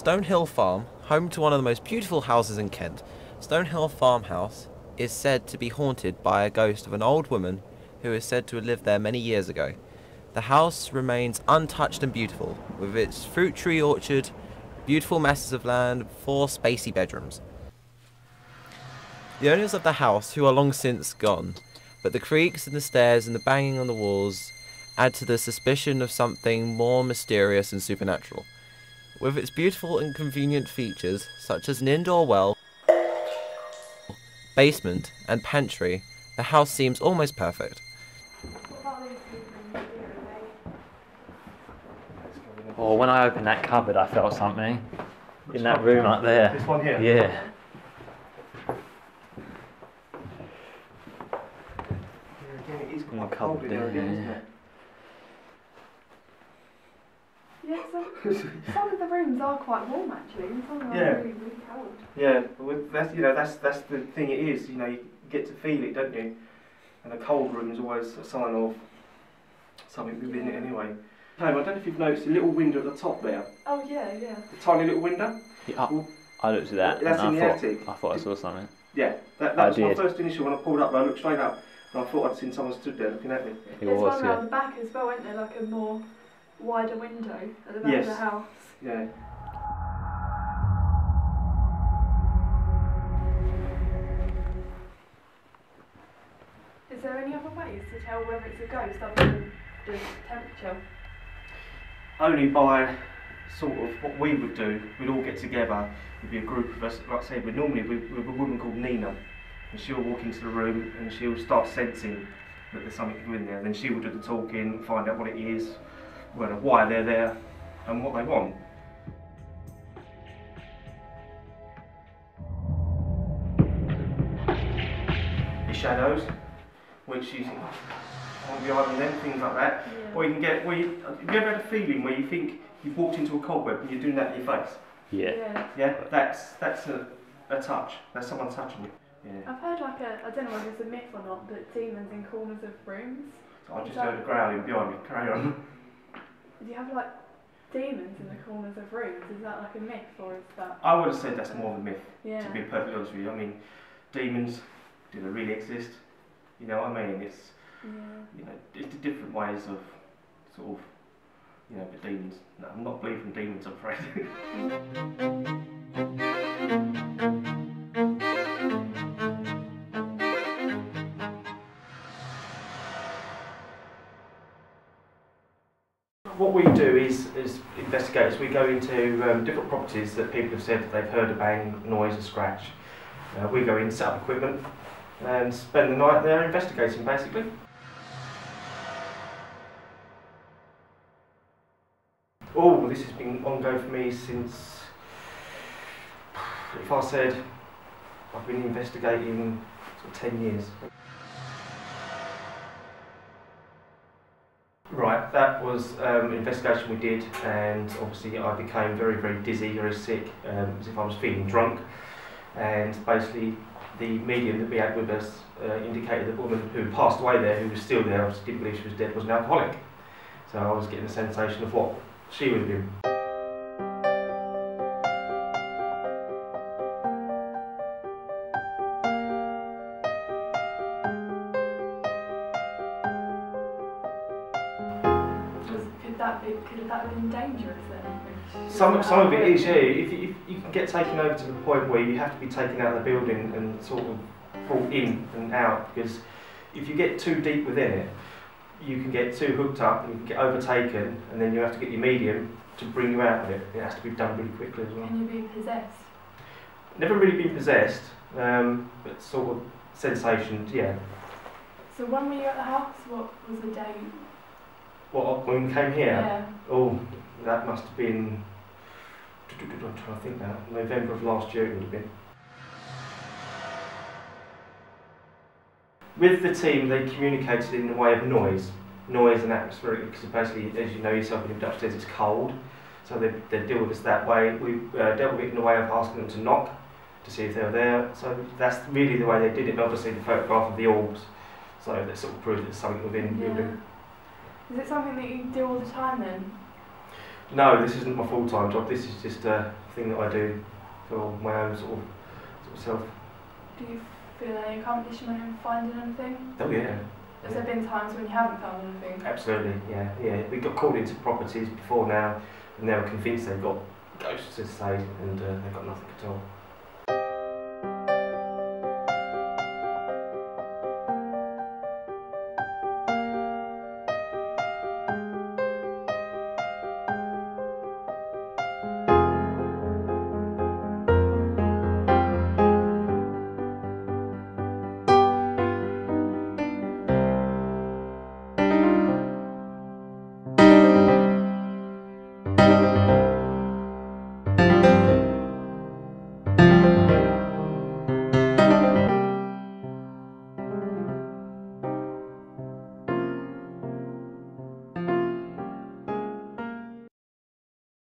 Stonehill Farm, home to one of the most beautiful houses in Kent, Stonehill Farmhouse is said to be haunted by a ghost of an old woman who is said to have lived there many years ago. The house remains untouched and beautiful, with its fruit tree orchard, beautiful masses of land, 4 spacey bedrooms. The owners of the house, who are long since gone, but the creaks and the stairs and the banging on the walls add to the suspicion of something more mysterious and supernatural. With its beautiful and convenient features, such as an indoor well, basement and pantry, the house seems almost perfect. Oh, when I opened that cupboard I felt something in that room up there. This one here? Yeah. Again, it is In the quite cold in there cupboard, again, yeah. isn't it? Yeah, some of the rooms are quite warm actually, and some are really, really cold. Yeah, but that's that's the thing. It is, you get to feel it, don't you? And a cold room is always a sign of something within it anyway. I don't know if you've noticed the little window at the top there. Oh yeah. The tiny little window. Yeah, I looked at that. That's and in the attic. I thought I saw something. Yeah, that was my first initial when I pulled up. I looked straight up, and I thought I'd seen someone stood there looking at me. There's one around the back as well, isn't there? Like a more wider window at the back of the house. Yeah. Is there any other ways to tell whether it's a ghost other than the temperature? Only by sort of what we would do. We'd all get together. There'd be a group of us. Like I say, we'd normally with a woman called Nina, and she'll walk into the room and she'll start sensing that there's something in there. Then she will do the talking, find out what it is, why they're there, and what they want. The shadows, which you think, on the island, then things like that. Yeah. Or you can get, have you ever had a feeling where you think you've walked into a cobweb and you're doing that in your face? Yeah. Yeah, that's a touch. That's someone touching you. Yeah. I've heard I don't know whether it's a myth or not, but demons in corners of rooms. So I just heard a growling behind me. Carry on. Do you have like demons in the corners of rooms? Is that like a myth or is that? I would have said that's more of a myth. Yeah. To be perfectly honest with you, I mean, demons, do they really exist? You know what I mean? It's it's the different ways of sort of but demons. No, I'm not believing in demons, I'm afraid. What we do is investigators, we go into different properties that people have said that they've heard a bang, noise, a scratch. We go in, set up equipment and spend the night there investigating basically. Oh, this has been ongoing for me since, if I said I've been investigating sort of 10 years. Right, that was an investigation we did, and obviously I became very, very dizzy, very sick, as if I was feeling drunk. And basically, the medium that we had with us indicated that the woman who passed away there, who was still there, obviously didn't believe she was dead, was an alcoholic. So I was getting a sensation of what she would have been. Could that have been dangerous then? Some of it is, yeah. If you can get taken over to the point where you have to be taken out of the building and sort of brought in and out, because if you get too deep within it, you can get too hooked up and you can get overtaken, and then you have to get your medium to bring you out of it. It has to be done really quickly as well. Can you be possessed? Never really been possessed, but sort of sensations, yeah. So when were you at the house? What was the date? What, when we came here? Yeah. Oh, that must have been, I'm trying to think now, November of last year it would have been. With the team, they communicated in the way of noise and atmospheric, because basically, as you know yourself, when you're upstairs it's cold, so they deal with us that way. We dealt with it in the way of asking them to knock to see if they were there, so that's really the way they did it, and obviously the photograph of the orbs, so that sort of proved that there's something within the building. Is it something that you do all the time then? No, this isn't my full-time job, this is just thing that I do for my own sort of self. Do you feel any accomplishment in finding anything? Oh yeah. Has there been times when you haven't found anything? Absolutely, yeah. We got called into properties before now, and they were convinced they've got ghosts to say, and they've got nothing at all.